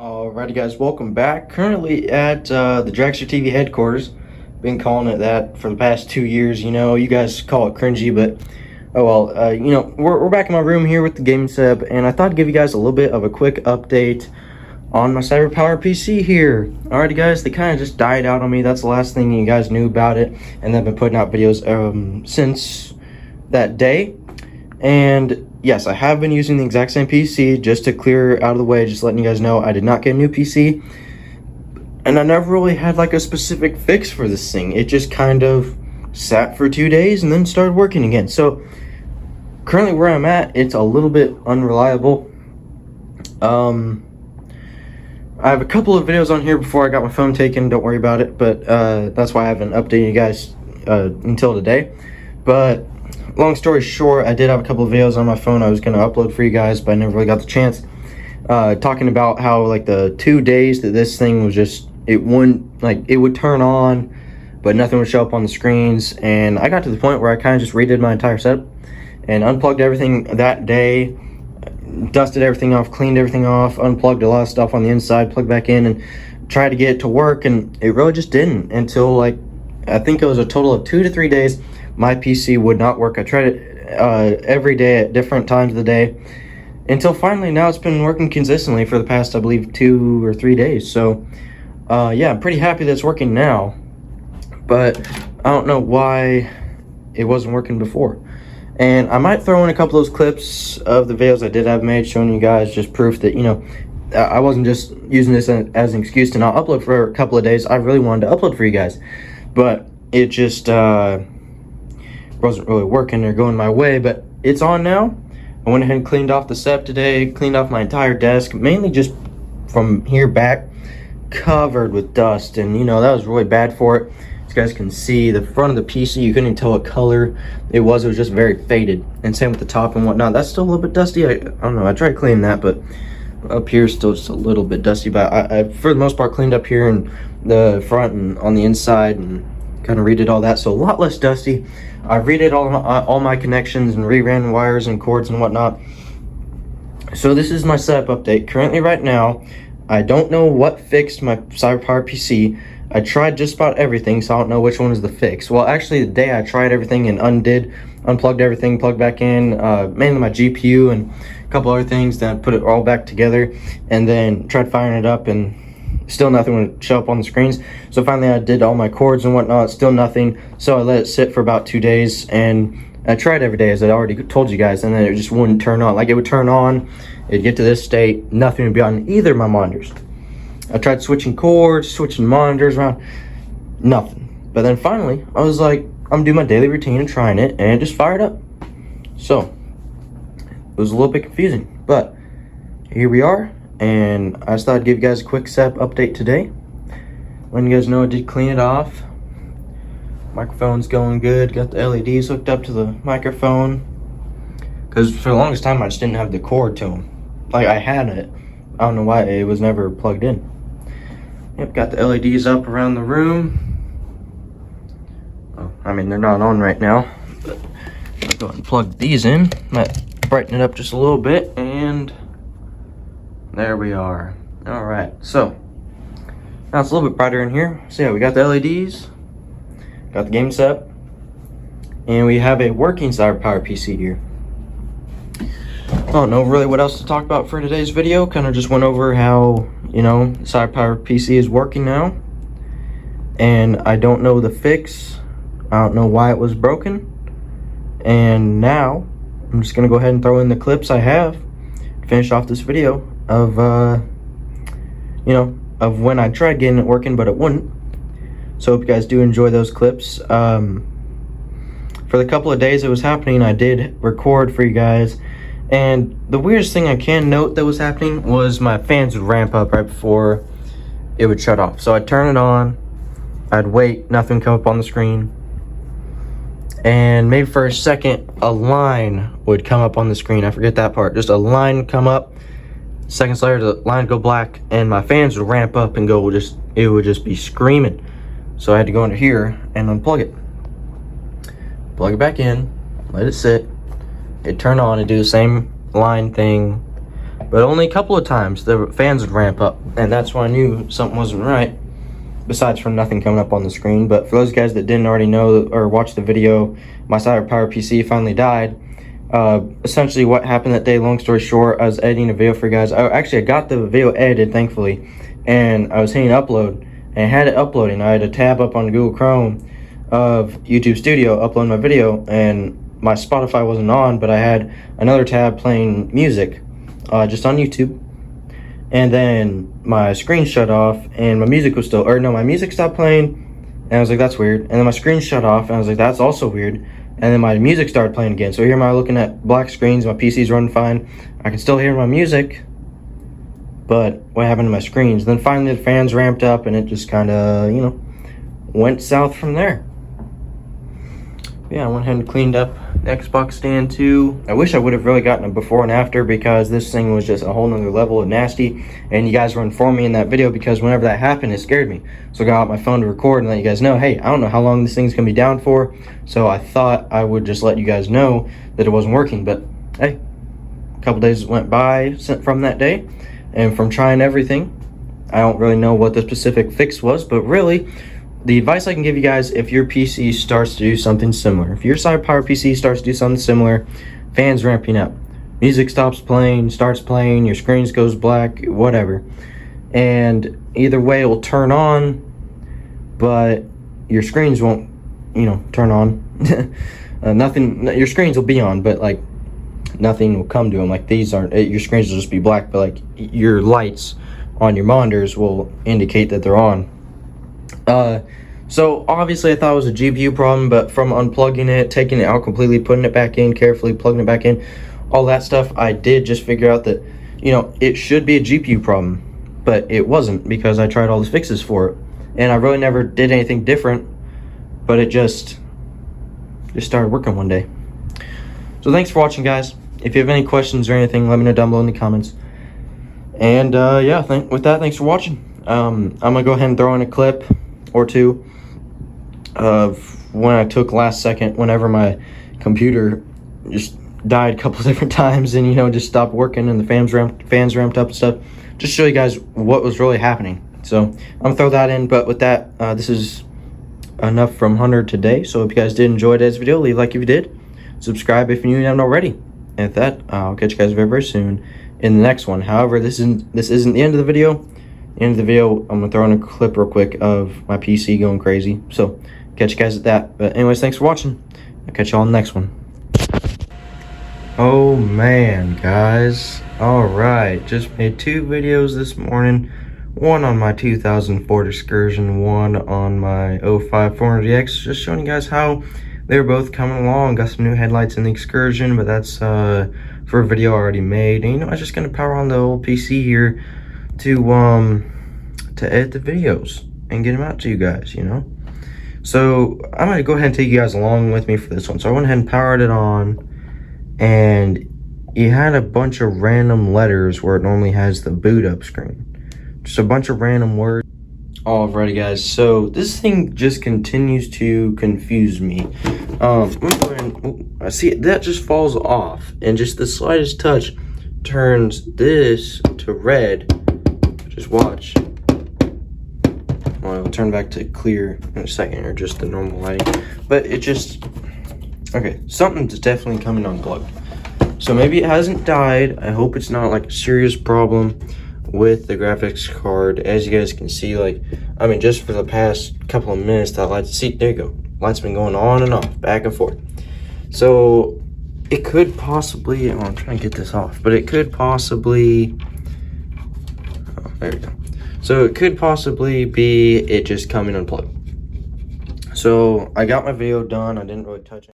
Alrighty guys, welcome back. Currently at the DragsterTV headquarters. Been calling it that for the past 2 years. You know, you guys call it cringy, but oh well. You know, we're back in my room here with the gaming setup, and I thought I'd give you guys a little bit of a quick update on my Cyberpowerpc here. Alrighty guys, they kind of just died out on me. That's the last thing you guys knew about it, and I've been putting out videos since that day. And yes, I have been using the exact same PC, just to clear out of the way, just letting you guys know I did not get a new PC. And I never really had like a specific fix for this thing. It just kind of sat for 2 days and then started working again. So currently where I'm at, it's a little bit unreliable. I have a couple of videos on here before I got my phone taken, don't worry about it, but that's why I haven't updated you guys until today. But long story short, I did have a couple of videos on my phone I was going to upload for you guys, but I never really got the chance. Talking about how like the 2 days that this thing was just, it would turn on, but nothing would show up on the screens. And I got to the point where I kind of just redid my entire setup and unplugged everything that day, dusted everything off, cleaned everything off, unplugged a lot of stuff on the inside, plugged back in, and tried to get it to work. And it really just didn't until like, I think it was a total of 2 to 3 days. My PC would not work. I tried it every day at different times of the day until finally now it's been working consistently for the past, I believe, 2 or 3 days. So yeah, I'm pretty happy that it's working now, but I don't know why it wasn't working before. And I might throw in a couple of those clips of the videos I did have made showing you guys, just proof that, you know, I wasn't just using this as an excuse to not upload for a couple of days. I really wanted to upload for you guys, but it just wasn't really working or going my way. But it's on now. I went ahead and cleaned off the setup today, cleaned off my entire desk, mainly just from here back, covered with dust, and you know, that was really bad for it. As you guys can see, the front of the PC, you couldn't even tell what color it was just very faded, and same with the top and whatnot. That's still a little bit dusty. I don't know, I tried cleaning that, but up here still just a little bit dusty. But I for the most part cleaned up here and the front and on the inside, and kind of redid all that, so a lot less dusty. I redid all my connections and reran wires and cords and whatnot. So this is my setup update. Currently right now, I don't know what fixed my Cyberpowerpc. I tried just about everything, so I don't know which one is the fix. Well, actually the day I tried everything and unplugged everything, plugged back in, mainly my GPU and a couple other things, then put it all back together, and then tried firing it up, and still nothing would show up on the screens. So finally I did all my cords and whatnot, still nothing. So I let it sit for about 2 days, and I tried every day, as I already told you guys, and then it just wouldn't turn on. Like, it would turn on, it'd get to this state, nothing would be on either of my monitors. I tried switching cords, switching monitors around, nothing. But then finally I was like, I'm doing my daily routine and trying it, and it just fired up. So it was a little bit confusing, but here we are. And I just thought I'd give you guys a quick setup update today. Letting you guys know I did clean it off. Microphone's going good. Got the LEDs hooked up to the microphone. Because for the longest time I just didn't have the cord to them. Like, I had it. I don't know why it was never plugged in. Yep, got the LEDs up around the room. Oh, I mean, they're not on right now. But I'll go ahead and plug these in. Might brighten it up just a little bit, and there we are. All right, so now it's a little bit brighter in here. So yeah, we got the LEDs, got the game set, and we have a working Cyberpowerpc here. I don't know really what else to talk about for today's video. Kind of just went over how, you know, Cyberpowerpc is working now, and I don't know the fix. I don't know why it was broken, and now I'm just gonna go ahead and throw in the clips I have to finish off this video of you know, of when I tried getting it working but it wouldn't. So hope you guys do enjoy those clips. For the couple of days it was happening, I did record for you guys, and the weirdest thing I can note that was happening was my fans would ramp up right before it would shut off. So I'd turn it on, I'd wait, nothing would come up on the screen, and maybe for a second a line would come up on the screen. I forget that part. Just a line would come up. Seconds later, the line would go black, and my fans would ramp up and go, it would just be screaming. So I had to go under here and unplug it. Plug it back in, let it sit. It'd turn on and do the same line thing. but only a couple of times the fans would ramp up, and that's when I knew something wasn't right, besides from nothing coming up on the screen. But for those guys that didn't already know or watch the video, my Cyberpowerpc finally died. Essentially what happened that day, long story short, I was editing a video for you guys. I got the video edited, thankfully, and I was hitting upload, and I had it uploading. I had a tab up on Google Chrome of YouTube Studio uploading my video, and my Spotify wasn't on, but I had another tab playing music just on YouTube. And then my screen shut off, and my music was still, or no, my music stopped playing, and I was like, that's weird. And then my screen shut off, and I was like, that's also weird. And then my music started playing again. So here am I looking at black screens, my PC's running fine. I can still hear my music, but what happened to my screens? Then finally the fans ramped up, and it just kind of, you know, went south from there. Yeah, I went ahead and cleaned up the Xbox stand too. I wish I would have really gotten a before and after, because this thing was just a whole nother level of nasty, and you guys were informing me in that video, because whenever that happened, it scared me. So I got out my phone to record and let you guys know, hey, I don't know how long this thing's gonna be down for, so I thought I would just let you guys know that it wasn't working. But hey, a couple days went by from that day, and from trying everything, I don't really know what the specific fix was, but really, the advice I can give you guys, if your PC starts to do something similar, if your Cyberpowerpc starts to do something similar, fans ramping up, music stops playing, starts playing, your screens goes black, whatever, and either way it will turn on, but your screens won't, you know, turn on. Nothing, your screens will be on, but like nothing will come to them. Like these aren't, your screens will just be black, but like your lights on your monitors will indicate that they're on. So obviously I thought it was a GPU problem, but from unplugging it, taking it out completely, putting it back in, carefully plugging it back in, all that stuff, I did just figure out that, you know, it should be a GPU problem, but it wasn't, because I tried all the fixes for it, and I really never did anything different, but it just started working one day. So thanks for watching, guys. If you have any questions or anything, let me know down below in the comments. And yeah, with that, thanks for watching. I'm gonna go ahead and throw in a clip or two of when I took last second, whenever my computer just died a couple different times, and you know, just stopped working, and the fans ramped up and stuff, just show you guys what was really happening. So I'm gonna throw that in. But with that, this is enough from Hunter today. So if you guys did enjoy today's video, leave a like if you did, subscribe if you haven't already, and with that, I'll catch you guys very, very soon in the next one. However, this isn't the end of the video. End of the video, I'm gonna throw in a clip real quick of my PC going crazy. So catch you guys at that. But anyways, thanks for watching. I'll catch you all in the next one. Oh man, guys, all right, just made 2 videos this morning, one on my 2000 Ford Excursion, one on my 05 400DX, just showing you guys how they're both coming along. Got some new headlights in the Excursion, but that's for a video I already made. And you know, I was just gonna power on the old PC here to edit the videos and get them out to you guys, you know. So I'm gonna go ahead and take you guys along with me for this one. So I went ahead and powered it on, and it had a bunch of random letters where it normally has the boot up screen, just a bunch of random words. Alrighty, guys, so this thing just continues to confuse me. I see that just falls off, and just the slightest touch turns this to red. Just watch. Well, it'll turn back to clear in a second, or just the normal lighting. But it just, okay, something's definitely coming unplugged. So maybe it hasn't died. I hope it's not like a serious problem with the graphics card. As you guys can see, like, I mean, just for the past couple of minutes, that light, see, there you go. Light's been going on and off, back and forth. So it could possibly, oh, I'm trying to get this off, but it could possibly, there we go. So it could possibly be it just coming unplugged. So I got my video done. I didn't really touch it.